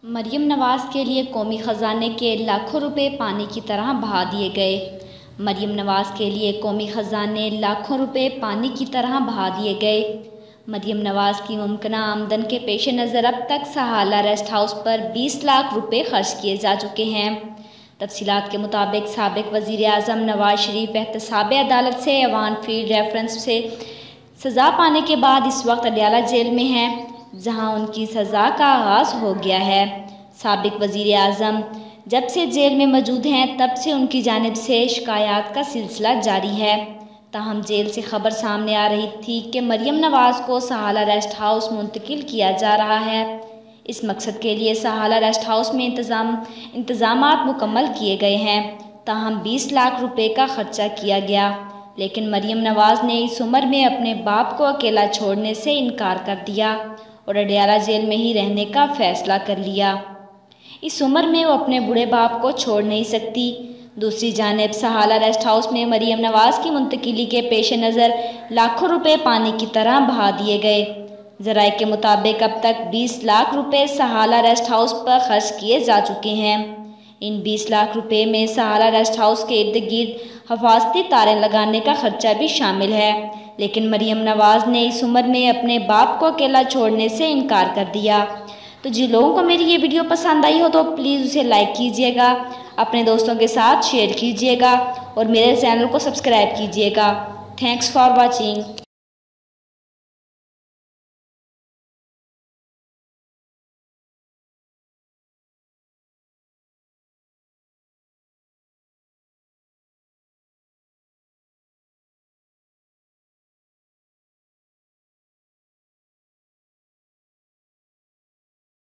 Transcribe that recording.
مریم نواز کے لیے قومی خزانے کے لاکھوں روپے پانی کی طرح بہا دیے گئے۔ مریم نواز کے لیے قومی خزانے لاکھوں روپے پانی کی طرح بہا دیے گئے۔ مریم نواز کی ممکنہ آمدن کے پیش نظر اب تک سہالہ ریسٹ ہاؤس پر 20 لاکھ روپے خرچ کیے جا چکے ہیں۔ تفصیلات کے مطابق سابق وزیر اعظم نواز شریف احتساب عدالت سے ایوان فیلڈ ریفرنس سے سزا پانے کے بعد اس وقت اڈیالہ جیل میں ہیں، جہاں ان کی سزا کا آغاز ہو گیا ہے۔ سابق وزیر اعظم جب سے جیل میں موجود ہیں تب سے ان کی جانب سے شکایات کا سلسلہ جاری ہے۔ تاہم جیل سے خبر سامنے آ رہی تھی کہ مریم نواز کو سہالہ ریسٹ ہاؤس منتقل کیا جا رہا ہے۔ اس مقصد کے لیے سہالہ ریسٹ ہاؤس میں انتظامات مکمل کیے گئے ہیں، تاہم 20 لاکھ روپے کا خرچہ کیا گیا، لیکن مریم نواز نے اس عمر میں اپنے باپ کو اکیلا چھوڑنے سے انکار کر دیا اور اڈیالہ جیل میں ہی رہنے کا فیصلہ کر لیا۔ اس عمر میں وہ اپنے بوڑھے باپ کو چھوڑ نہیں سکتی۔ دوسری جانب سہالہ ریسٹ ہاؤس میں مریم نواز کی منتقلی کے پیش نظر لاکھوں روپے پانی کی طرح بہا دیے گئے۔ ذرائع کے مطابق اب تک 20 لاکھ روپے سہالہ ریسٹ ہاؤس پر خرچ کیے جا چکے ہیں۔ ان 20 لاکھ روپے میں سہالہ ریسٹ ہاؤس کے ارد گرد حفاظتی تاریں لگانے کا خرچہ بھی شامل ہے، لیکن مریم نواز نے اس عمر میں اپنے باپ کو اکیلا چھوڑنے سے انکار کر دیا۔ تو جن لوگوں کو میری یہ ویڈیو پسند آئی ہو تو پلیز اسے لائک کیجئے گا، اپنے دوستوں کے ساتھ شیئر کیجئے گا اور میرے چینل کو سبسکرائب کیجئے گا۔ Thanks for watching.